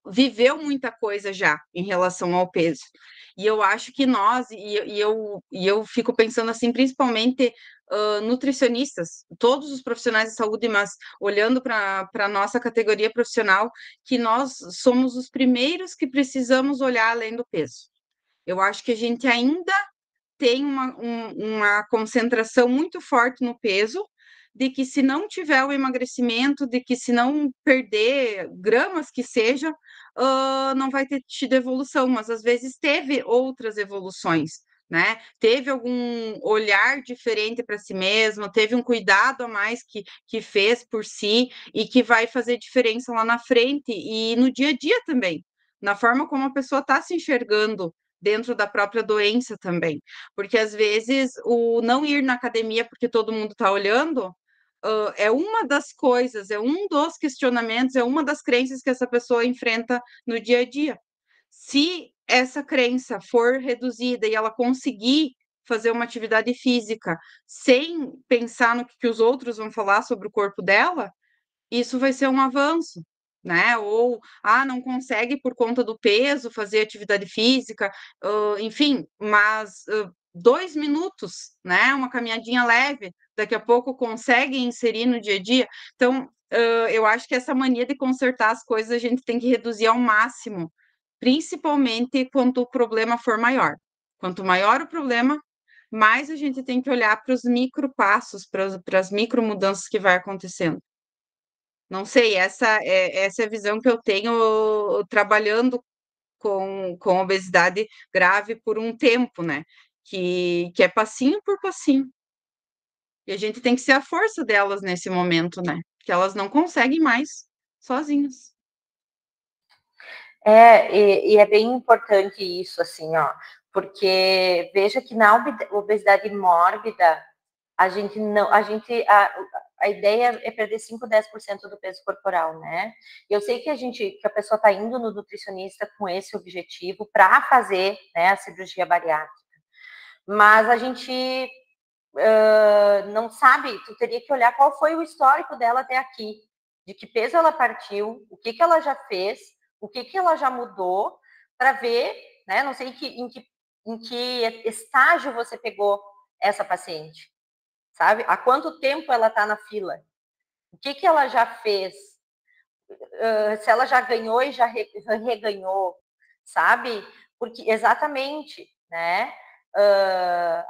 viveu muita coisa já em relação ao peso. E eu acho que eu fico pensando assim, principalmente nutricionistas, todos os profissionais de saúde, mas olhando para a nossa categoria profissional, que nós somos os primeiros que precisamos olhar além do peso. Eu acho que a gente ainda tem uma concentração muito forte no peso, de que se não tiver o emagrecimento, de que se não perder gramas que seja, não vai ter tido evolução, mas às vezes teve outras evoluções, né? Teve algum olhar diferente para si mesma, teve um cuidado a mais que fez por si e que vai fazer diferença lá na frente e no dia a dia também, na forma como a pessoa está se enxergando dentro da própria doença também. Porque às vezes o não ir na academia porque todo mundo está olhando. É uma das coisas, é um dos questionamentos, é uma das crenças que essa pessoa enfrenta no dia a dia. Se essa crença for reduzida e ela conseguir fazer uma atividade física sem pensar no que os outros vão falar sobre o corpo dela, isso vai ser um avanço, né? Ou, não consegue por conta do peso fazer atividade física, enfim, mas 2 minutos, né? Uma caminhadinha leve, daqui a pouco consegue inserir no dia a dia. Então, eu acho que essa mania de consertar as coisas a gente tem que reduzir ao máximo, principalmente quando o problema for maior. Quanto maior o problema, mais a gente tem que olhar para os micro passos, para as micro mudanças que vai acontecendo. Não sei, essa é a visão que eu tenho trabalhando com obesidade grave por um tempo, né? Que é passinho por passinho. E a gente tem que ser a força delas nesse momento, né? Que elas não conseguem mais sozinhas. E é bem importante isso, assim, ó, porque veja que na obesidade mórbida, a gente não, a ideia é perder 5, 10% do peso corporal, né? Eu sei que a pessoa está indo no nutricionista com esse objetivo para fazer, né, a cirurgia bariátrica, mas a gente não sabe, tu teria que olhar qual foi o histórico dela até aqui, de que peso ela partiu, o que ela já fez, o que ela já mudou, para ver, né? Não sei em que estágio você pegou essa paciente, sabe? Há quanto tempo ela está na fila? O que ela já fez? Se ela já ganhou e já reganhou, sabe? Porque exatamente, né?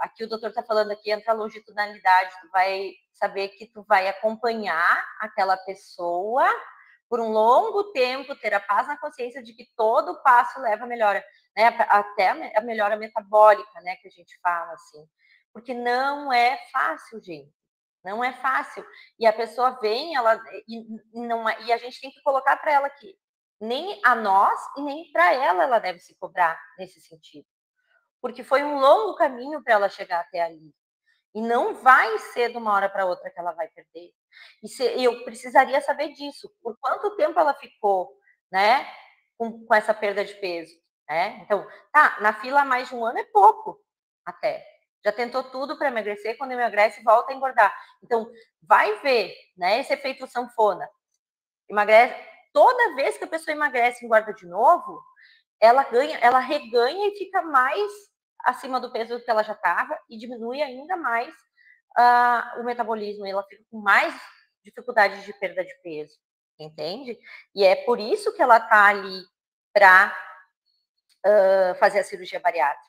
Aqui o doutor está falando aqui, entra a longitudinalidade, tu vai saber que tu vai acompanhar aquela pessoa por um longo tempo, ter a paz na consciência de que todo passo leva a melhora, né? Até a melhora metabólica, né? Que a gente fala assim. Porque não é fácil, gente. Não é fácil. E a pessoa vem, e a gente tem que colocar para ela que nem a nós e nem para ela deve se cobrar nesse sentido. Porque foi um longo caminho para ela chegar até ali. E não vai ser de uma hora para outra que ela vai perder. E eu precisaria saber disso. Por quanto tempo ela ficou, né, com essa perda de peso, né? Então, na fila há mais de um ano é pouco, até. Já tentou tudo para emagrecer, quando emagrece, volta a engordar. Então, vai ver, né, esse efeito sanfona. Emagrece, toda vez que a pessoa emagrece e engorda de novo, ela reganha e fica mais acima do peso que ela já estava e diminui ainda mais o metabolismo. Ela fica com mais dificuldade de perda de peso, entende? E é por isso que ela está ali para fazer a cirurgia bariátrica.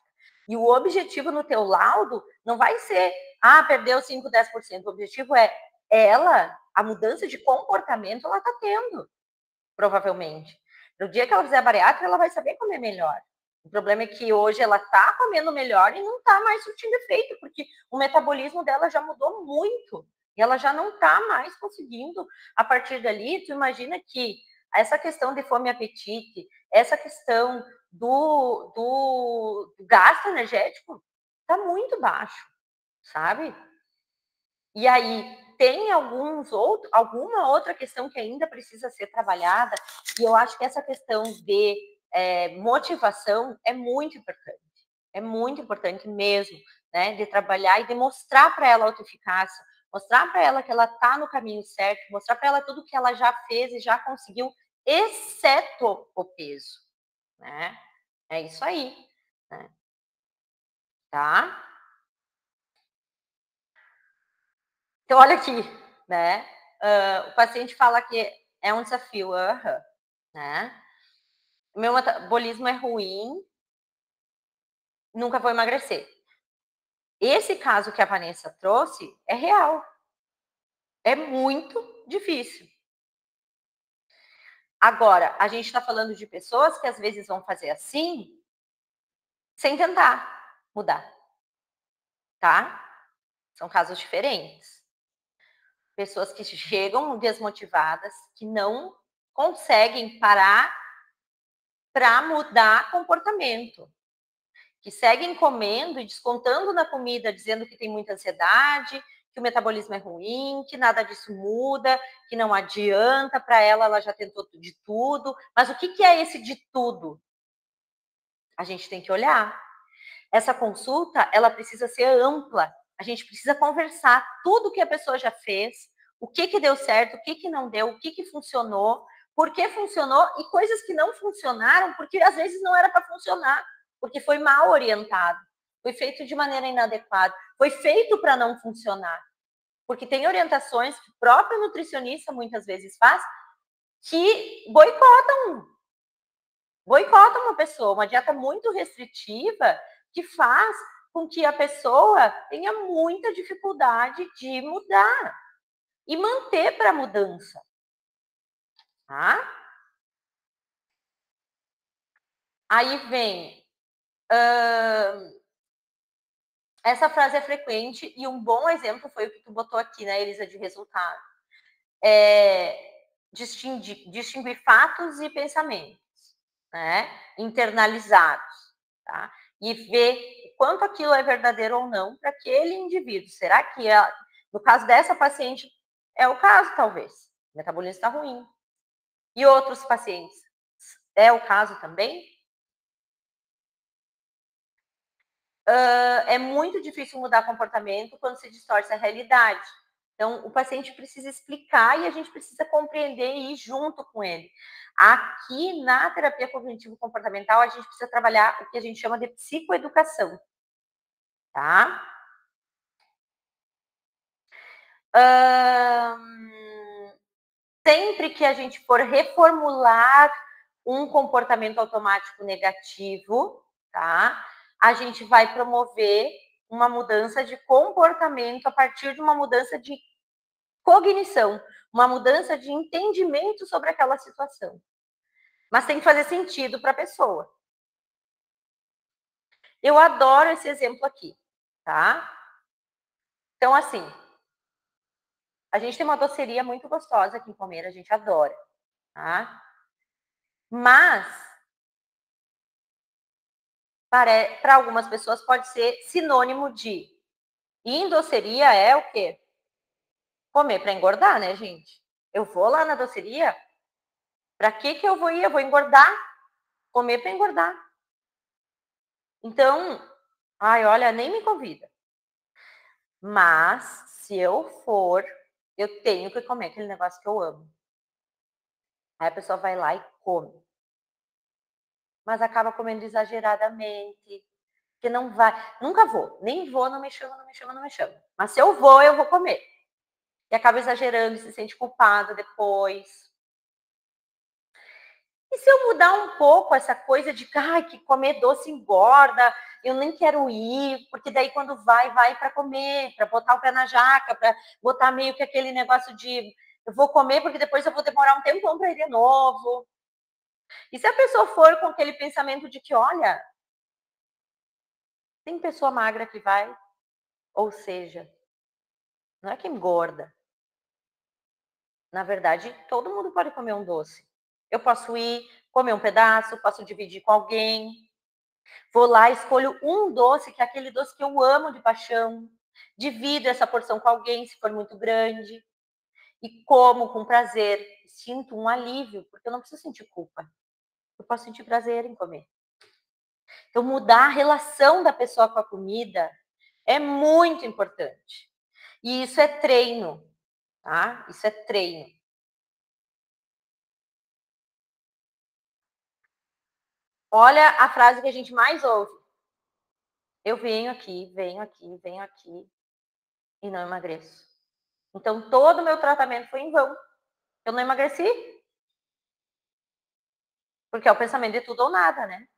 E o objetivo no teu laudo não vai ser, perdeu 5, 10%. O objetivo é a mudança de comportamento ela está tendo, provavelmente. No dia que ela fizer a bariátrica, ela vai saber comer melhor. O problema é que hoje ela está comendo melhor e não está mais surtindo efeito, porque o metabolismo dela já mudou muito. E ela já não está mais conseguindo, a partir dali, tu imagina que essa questão de fome e apetite, essa questão do gasto energético está muito baixo, sabe? E aí tem alguma outra questão que ainda precisa ser trabalhada, e eu acho que essa questão de motivação é muito importante mesmo, né? De trabalhar e de mostrar para ela a autoeficácia, mostrar para ela que ela está no caminho certo, mostrar para ela tudo que ela já fez e já conseguiu, exceto o peso, né? É isso aí, né? Tá? Então, olha aqui, né? O paciente fala que é um desafio, né? O meu metabolismo é ruim, nunca vou emagrecer. Esse caso que a Vanessa trouxe é real. É muito difícil. Agora, a gente está falando de pessoas que às vezes vão fazer assim, sem tentar mudar. tá? São casos diferentes. Pessoas que chegam desmotivadas, que não conseguem parar para mudar comportamento, que seguem comendo e descontando na comida, dizendo que tem muita ansiedade, que o metabolismo é ruim, que nada disso muda, que não adianta, para ela já tentou de tudo. Mas o que é esse de tudo? A gente tem que olhar. Essa consulta, ela precisa ser ampla. A gente precisa conversar tudo que a pessoa já fez, o que deu certo, o que não deu, o que funcionou, por que funcionou e coisas que não funcionaram, porque às vezes não era para funcionar, porque foi mal orientado, foi feito de maneira inadequada, foi feito para não funcionar. Porque tem orientações que o próprio nutricionista muitas vezes faz que boicotam uma pessoa, uma dieta muito restritiva que faz com que a pessoa tenha muita dificuldade de mudar e manter para a mudança, tá? Aí vem essa frase é frequente e um bom exemplo foi o que tu botou aqui, né, Elisa, de resultado. Distinguir fatos e pensamentos, né, internalizados, tá? E ver quanto aquilo é verdadeiro ou não para aquele indivíduo. Será que, no caso dessa paciente, é o caso, talvez. O metabolismo está ruim. E outros pacientes, é o caso também? É muito difícil mudar comportamento quando se distorce a realidade. Então, o paciente precisa explicar e a gente precisa compreender e ir junto com ele. Aqui, na terapia cognitivo-comportamental, a gente precisa trabalhar o que a gente chama de psicoeducação, tá? Sempre que a gente for reformular um comportamento automático negativo, tá? A gente vai promover uma mudança de comportamento a partir de uma mudança de cognição, uma mudança de entendimento sobre aquela situação. Mas tem que fazer sentido para a pessoa. Eu adoro esse exemplo aqui, tá? Então, assim, a gente tem uma doceria muito gostosa aqui em Palmeira, a gente adora, tá? Mas, para algumas pessoas, pode ser sinônimo de. E em doceria é o quê? Comer para engordar, né, gente? Eu vou lá na doceria, para que eu vou ir? Eu vou engordar, comer para engordar. Então, ai, olha, nem me convida. Mas, se eu for, eu tenho que comer aquele negócio que eu amo. Aí a pessoa vai lá e come. Mas acaba comendo exageradamente, que não vai. Nunca vou, nem vou, não me chama, não me chama, não me chama. Mas se eu vou comer. E acaba exagerando, se sente culpado depois. E se eu mudar um pouco essa coisa de que comer doce engorda, eu nem quero ir, porque daí quando vai para comer, para botar o pé na jaca, para botar meio que aquele negócio de eu vou comer porque depois eu vou demorar um tempão para ir de novo. E se a pessoa for com aquele pensamento de que, olha, tem pessoa magra que vai, ou seja, não é que engorda. Na verdade, todo mundo pode comer um doce. Eu posso ir, comer um pedaço, posso dividir com alguém. Vou lá, escolho um doce, que é aquele doce que eu amo de paixão. Divido essa porção com alguém, se for muito grande. E como com prazer. Sinto um alívio, porque eu não preciso sentir culpa. Eu posso sentir prazer em comer. Então, mudar a relação da pessoa com a comida é muito importante. E isso é treino, tá? Isso é treino. Olha a frase que a gente mais ouve. Eu venho aqui, venho aqui, venho aqui e não emagreço. Então, todo o meu tratamento foi em vão. Eu não emagreci. Porque é o pensamento de tudo ou nada, né?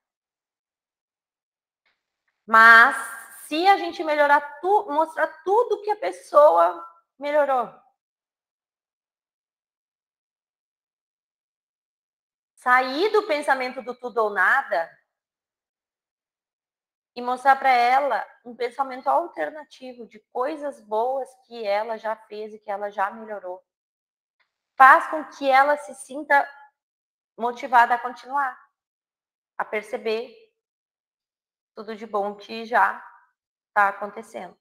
Mas se a gente melhorar mostrar tudo que a pessoa melhorou. Sair do pensamento do tudo ou nada e mostrar para ela um pensamento alternativo de coisas boas que ela já fez e que ela já melhorou. Faz com que ela se sinta motivada a continuar, a perceber tudo de bom que já está acontecendo.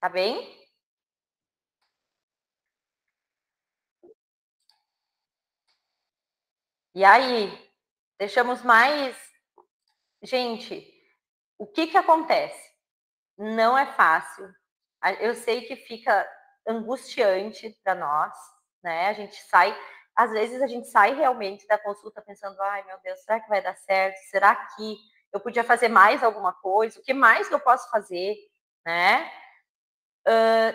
Tá bem? E aí, deixamos mais. Gente, o que que acontece? Não é fácil. Eu sei que fica angustiante para nós, né? A gente sai, às vezes a gente sai realmente da consulta pensando, ai meu Deus, será que vai dar certo? Será que eu podia fazer mais alguma coisa? O que mais eu posso fazer, né?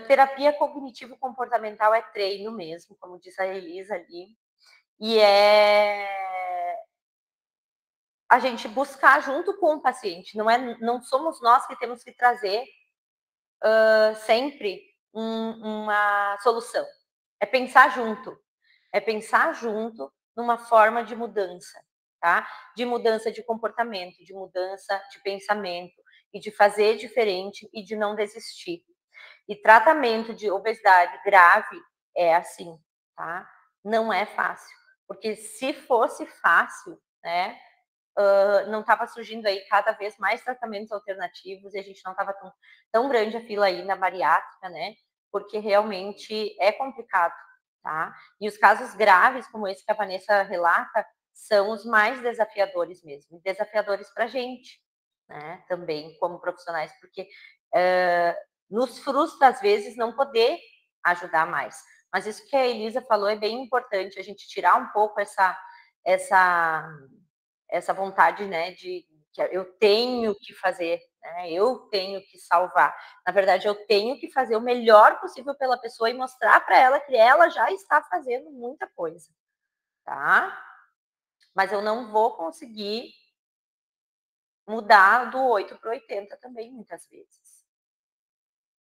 Terapia cognitivo-comportamental é treino mesmo, como disse a Elisa ali, e é a gente buscar junto com o paciente, não somos nós que temos que trazer sempre uma solução. É pensar junto numa forma de mudança, tá? De mudança de comportamento, de mudança de pensamento e de fazer diferente e de não desistir. E tratamento de obesidade grave é assim, tá? Não é fácil, porque se fosse fácil, né? Não estava surgindo aí cada vez mais tratamentos alternativos e a gente não estava tão grande a fila aí na bariátrica, né? Porque realmente é complicado, tá? E os casos graves, como esse que a Vanessa relata, são os mais desafiadores mesmo, desafiadores para a gente, né? Também como profissionais, porque nos frustra às vezes não poder ajudar mais. Mas isso que a Elisa falou é bem importante, a gente tirar um pouco essa vontade, né, de que eu tenho que fazer, né, eu tenho que salvar. Na verdade, eu tenho que fazer o melhor possível pela pessoa e mostrar para ela que ela já está fazendo muita coisa, tá? Mas eu não vou conseguir mudar do 8 para o 80 também, muitas vezes.